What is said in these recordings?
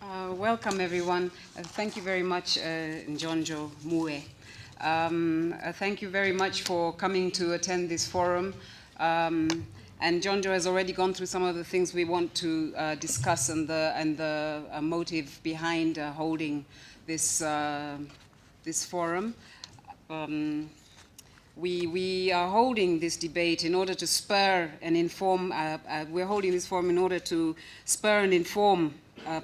Welcome, everyone. Thank you very much, Njonjo Mue. Thank you very much for coming to attend this forum. And Njonjo has already gone through some of the things we want to discuss and the motive behind holding this forum. We are holding this debate in order to spur and inform, we're holding this forum in order to spur and inform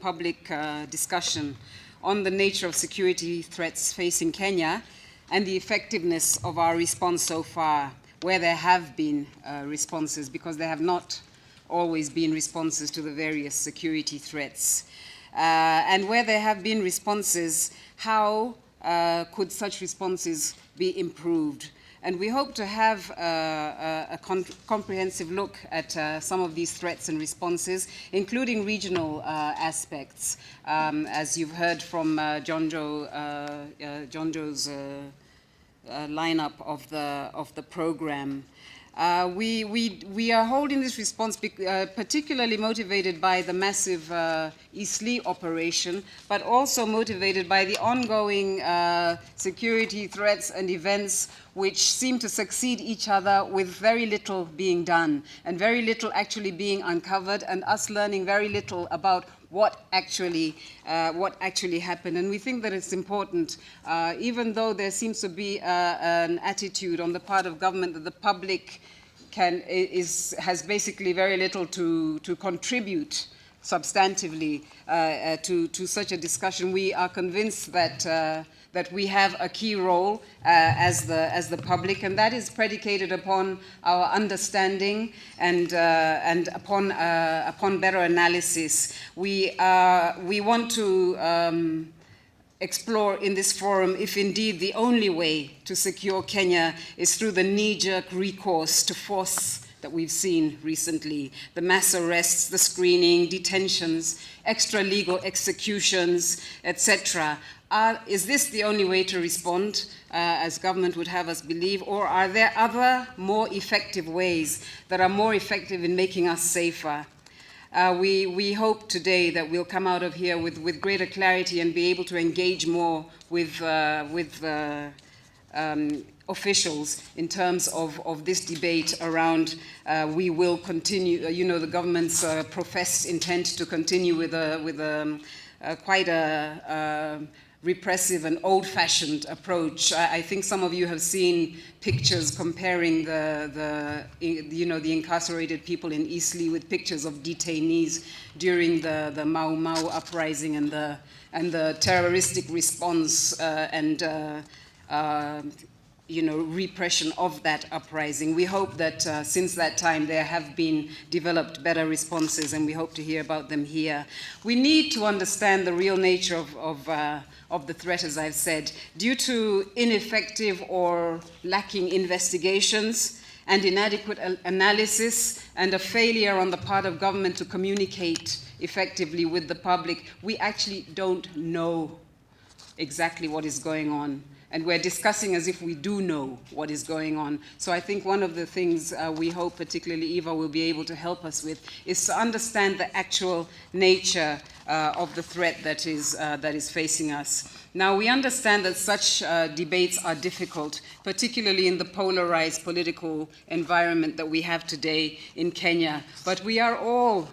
public discussion on the nature of security threats facing Kenya and the effectiveness of our response so far, where there have been responses, because there have not always been responses to the various security threats. And where there have been responses, how could such responses be improved? And we hope to have a comprehensive look at some of these threats and responses, including regional aspects, as you've heard from Jonjo's lineup of the program. We are holding this response particularly motivated by the massive Eastleigh operation, but also motivated by the ongoing security threats and events which seem to succeed each other with very little being done and very little actually being uncovered, and us learning very little about what actually happened. And we think that it's important, even though there seems to be an attitude on the part of government that the public has basically very little to contribute substantively to such a discussion. We are convinced that we have a key role as the public, and that is predicated upon our understanding and upon better analysis. We want to explore in this forum if indeed the only way to secure Kenya is through the knee-jerk recourse to force that we've seen recently, the mass arrests, the screening, detentions, extra-legal executions, etc. Is this the only way to respond, as government would have us believe, or are there other more effective ways that are more effective in making us safer? We hope today that we'll come out of here with greater clarity and be able to engage more with officials in terms of this debate around we will continue, the government's professed intent to continue with quite a repressive and old-fashioned approach. I think some of you have seen pictures comparing the incarcerated people in Eastleigh with pictures of detainees during the Mau Mau uprising and the terroristic response repression of that uprising. We hope that since that time there have been developed better responses, and we hope to hear about them here. We need to understand the real nature of the threat, as I've said. Due to ineffective or lacking investigations and inadequate analysis and a failure on the part of government to communicate effectively with the public, we actually don't know exactly what is going on. And we're discussing as if we do know what is going on. So I think one of the things we hope, particularly Eva, will be able to help us with, is to understand the actual nature of the threat that is facing us. Now, we understand that such debates are difficult, particularly in the polarized political environment that we have today in Kenya. But we are all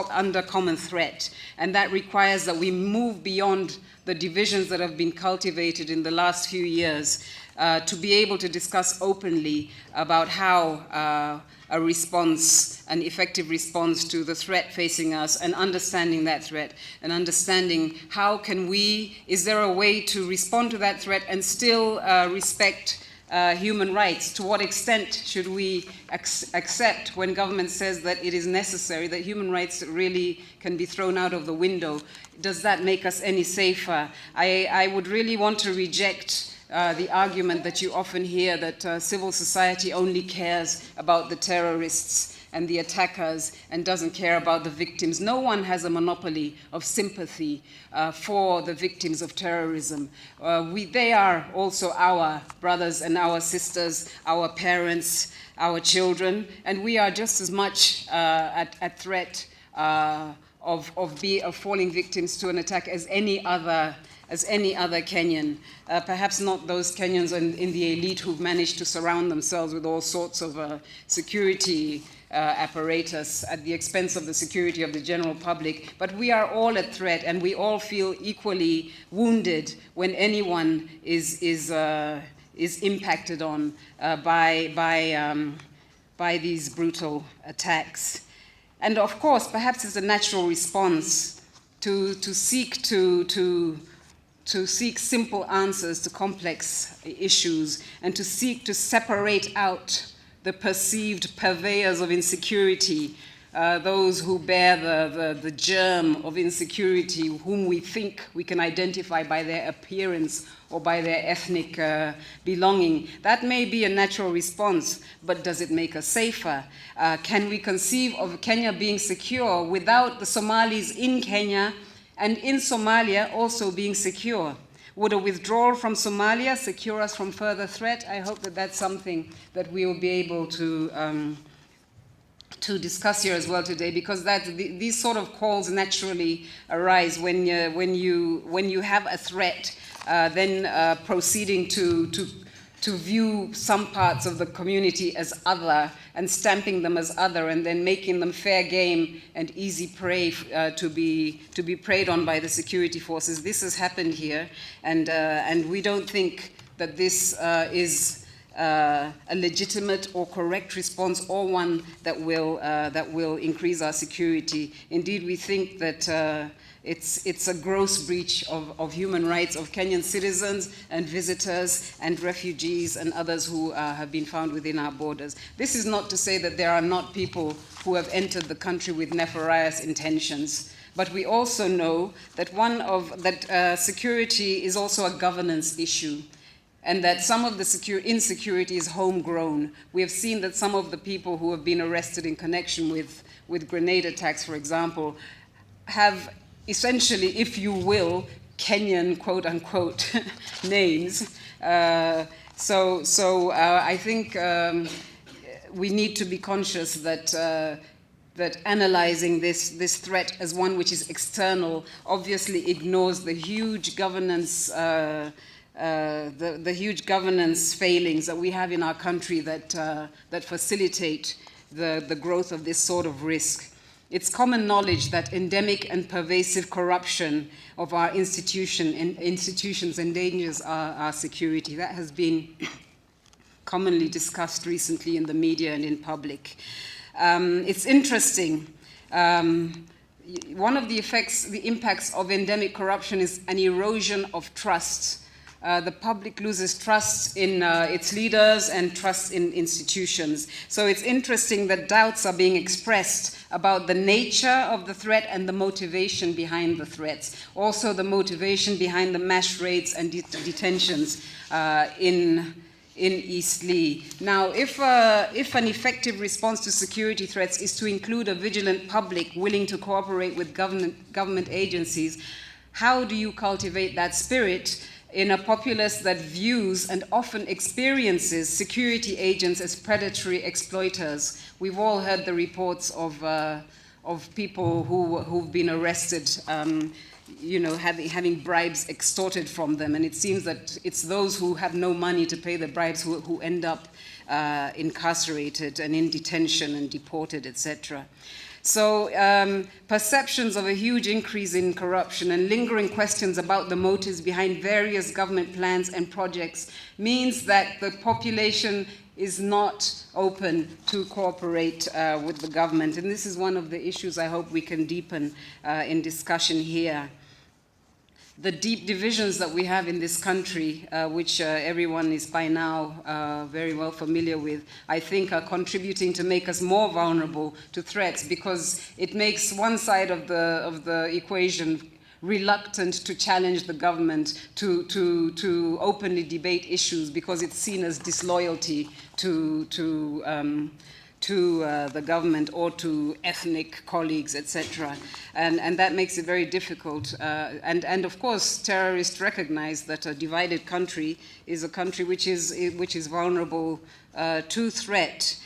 under common threat, and that requires that we move beyond the divisions that have been cultivated in the last few years to be able to discuss openly about how an effective response to the threat facing us, and understanding that threat, and understanding how is there a way to respond to that threat and still respect human rights? To what extent should we accept when government says that it is necessary, that human rights really can be thrown out of the window? Does that make us any safer? I would really want to reject the argument that you often hear that civil society only cares about the terrorists and the attackers and doesn't care about the victims. No one has a monopoly of sympathy for the victims of terrorism. They are also our brothers and our sisters, our parents, our children, and we are just as much at threat of falling victims to an attack as any other Kenyan. Perhaps not those Kenyans in the elite who've managed to surround themselves with all sorts of security apparatus at the expense of the security of the general public, but we are all at threat, and we all feel equally wounded when anyone is impacted on by these brutal attacks. And of course, perhaps it's a natural response to seek simple answers to complex issues, and to seek to separate out the perceived purveyors of insecurity, those who bear the germ of insecurity, whom we think we can identify by their appearance or by their ethnic belonging. That may be a natural response, but does it make us safer? Can we conceive of Kenya being secure without the Somalis in Kenya and in Somalia also being secure? Would a withdrawal from Somalia secure us from further threat? I hope that that's something that we will be able to discuss here as well today, because these sort of calls naturally arise when you have a threat, then proceeding to view some parts of the community as other and stamping them as other, and then making them fair game and easy prey to be preyed on by the security forces. This has happened here, and we don't think that this is a legitimate or correct response, or one that will increase our security. Indeed, we think that it's a gross breach of human rights of Kenyan citizens and visitors and refugees and others who have been found within our borders. This is not to say that there are not people who have entered the country with nefarious intentions, but we also know that security is also a governance issue, and that some of the insecurity is homegrown. We have seen that some of the people who have been arrested in connection with grenade attacks, for example, have essentially, if you will, Kenyan quote-unquote names. So I think we need to be conscious that analyzing this threat as one which is external obviously ignores the huge governance the huge governance failings that we have in our country that facilitate the growth of this sort of risk. It's common knowledge that endemic and pervasive corruption of our institutions endangers our security. That has been commonly discussed recently in the media and in public. It's interesting. One of the impacts of endemic corruption is an erosion of trust. The public loses trust in its leaders and trust in institutions. So it's interesting that doubts are being expressed about the nature of the threat and the motivation behind the threats. Also the motivation behind the mass raids and detentions in East Lee. Now, if an effective response to security threats is to include a vigilant public willing to cooperate with government agencies, how do you cultivate that spirit in a populace that views and often experiences security agents as predatory exploiters? We've all heard the reports of people who've been arrested, having bribes extorted from them, and it seems that it's those who have no money to pay the bribes who end up incarcerated and in detention and deported, etc. So perceptions of a huge increase in corruption and lingering questions about the motives behind various government plans and projects means that the population is not open to cooperate with the government. And this is one of the issues I hope we can deepen in discussion here. The deep divisions that we have in this country, which everyone is by now very well familiar with, I think are contributing to make us more vulnerable to threats, because it makes one side of the equation reluctant to challenge the government, to openly debate issues, because it's seen as disloyalty to the government or to ethnic colleagues, etc. And that makes it very difficult. And of course, terrorists recognize that a divided country is a country which is vulnerable to threat.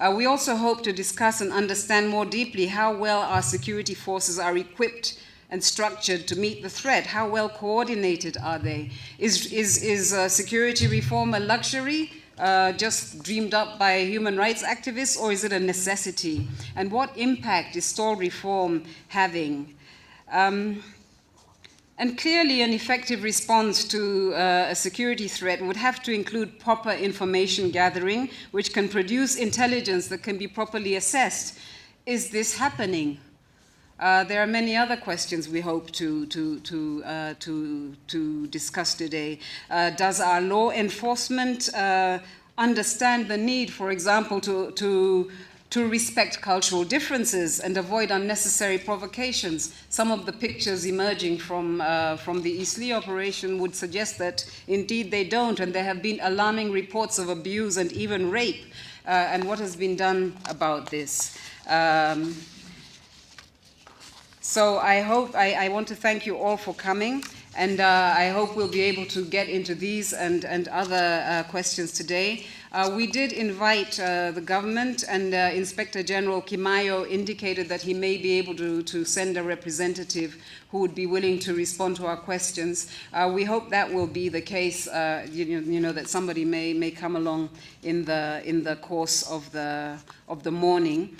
We also hope to discuss and understand more deeply how well our security forces are equipped and structured to meet the threat. How well coordinated are they? Is security reform a luxury just dreamed up by human rights activists, or is it a necessity? And what impact is stall reform having? And clearly an effective response to a security threat would have to include proper information gathering, which can produce intelligence that can be properly assessed. Is this happening? There are many other questions we hope to discuss today. Does our law enforcement understand the need, for example, to respect cultural differences and avoid unnecessary provocations? Some of the pictures emerging from the Isli operation would suggest that indeed they don't, and there have been alarming reports of abuse and even rape, and what has been done about this. So I want to thank you all for coming, and I hope we'll be able to get into these and other questions today. We did invite the government, and Inspector General Kimayo indicated that he may be able to send a representative who would be willing to respond to our questions. We hope that will be the case, that somebody may come along in the course of the morning.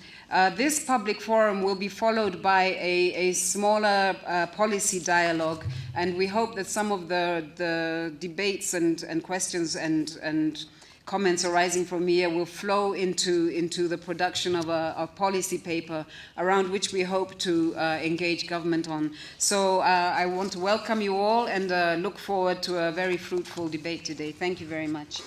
This public forum will be followed by a smaller policy dialogue, and we hope that some of the debates and questions and comments arising from here will flow into the production of a policy paper around which we hope to engage government on. So I want to welcome you all and look forward to a very fruitful debate today. Thank you very much.